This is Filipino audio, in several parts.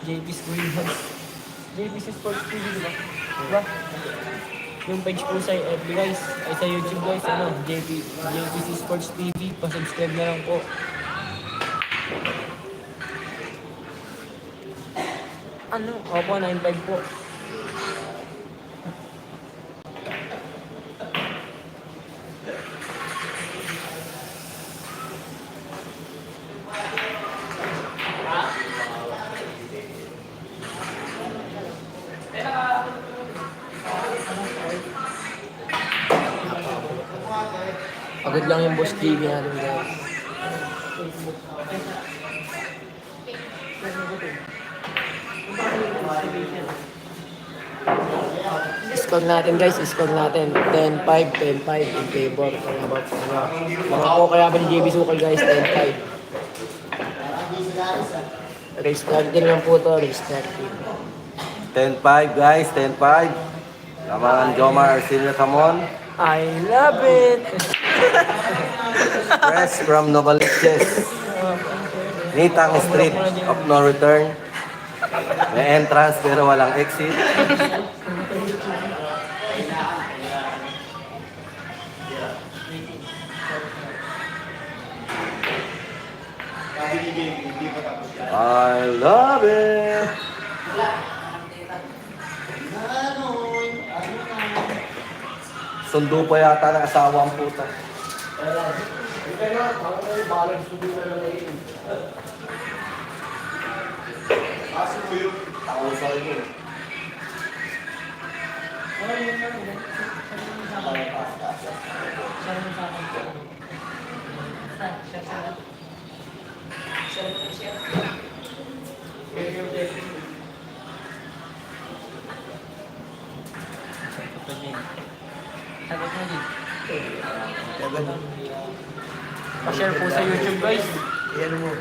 JP's Greenhouse. JP's Sports TV, di ba? Diba? Yung page po sa FB guys, ay sa YouTube guys, ano, JP's Sports TV, pa-subscribe na lang po. Ano? Opo, 9.5 po. Pagod lang yung boss TV natin guys. Score natin guys, score natin 10-5, 10-5 in favor. Kaya ba, mga po kaya ba ni JB Sukal guys, 10-5. Restart din lang po to, restart din. 10-5 guys, 10-5. Laman Jomar Arcilio Camon. I love it! Press from Novaliches. Nitang Street of No Return. May entrance pero walang exit. I love it! Sundo pa yata ng asawa ang puta. Pa-share po sa YouTube guys. Yan mo.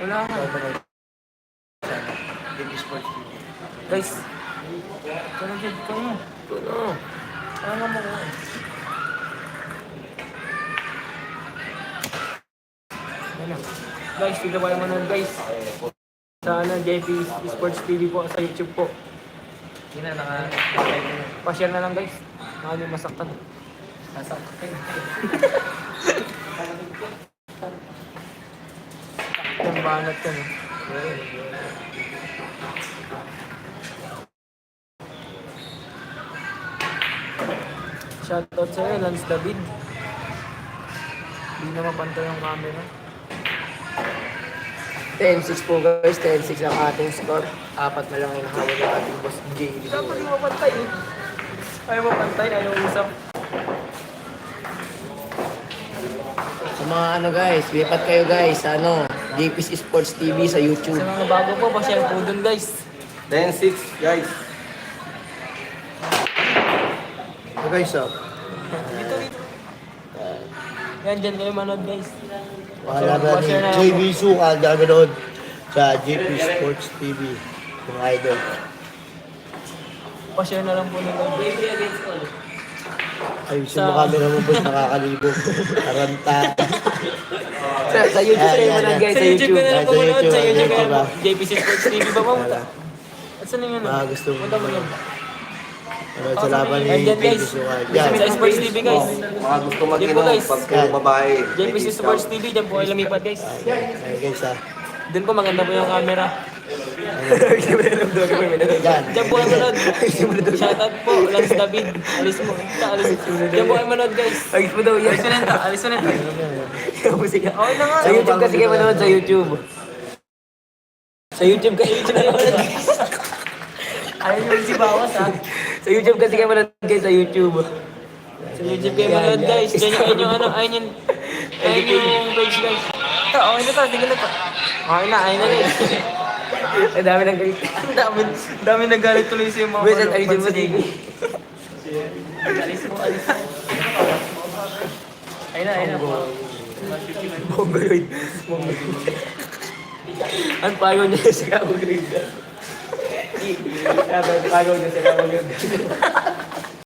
Wala nga. Guys. Kalagid ko mo. Ano nga mo ko? Ano? Guys, tignan pa naman nun guys. Sa JP Sports TV po sa YouTube po. Hindi na pa-share na lang guys. Mga yung masaktan. Masaktan. Yung banat yan. Shoutout sa'yo, Lance David. Hindi na mapantay yung camera. 10-6 po guys, 10-6 ang ating score. Apat na lang yung nakawala ng ating boss JB. Dapat yung mapantay eh. Ayaw mapantay, ayaw usap. Sa mga ano guys, lipat kayo guys sa ano, JP's Sports TV sa YouTube. Sa mga bago po, pa-share po dun guys. 10-6 guys. So guys, Dito. Yan, dyan kayo manood guys. wala na ni Pa-share na lang JB po. Sukal gaganood sa JP Sports TV. Mga idol. Pa-share na lang po nila. Ayusin mo camera mo boss, nakakalibo. Taranta. Sa YouTube kayo manood guys. Sa YouTube ka na lang Sa po manood. Sa YouTube, YouTube kayo diba? JPC Sports TV ba mo? At saan yung Mga gusto mo Punta mo naman. yun. Sa laban ni Ayan, JP guys. Sukal. Sa Sports TV guys. Mga gusto Yan po, mag-inom guys. pag puro babae. may JPC discount. Sports TV, dyan po kayo lumipat guys. Ayun guys Dun po maganda po yung camera. Yan. Diyan po kayo manood. Shoutout po, Lance David. Alis mo. Alis. Diyan po kayo manood guys. Alis mo daw yun. Alis mo na. Alis mo na. Okay na nga. Sa YouTube kasi kayo manood sa YouTube. Sa YouTube kayo manood. Ayaw nyo si Bawas ha. Sa YouTube kasi kayo manood guys sa YouTube. Sa YouTube kayo manood guys. Diyan yung ano, ayun yung page guys. Okay na to, sige na to. Okay na, ayun na guys. Ang dami ng galit. Dami nagalit tuloy sa mga Wait, ayun mo sige. Alis mo. Ayun na. Mongoloid. Ang pagaw niya sa Cabo Grande. Ang pagaw niya sa Cabo Grande.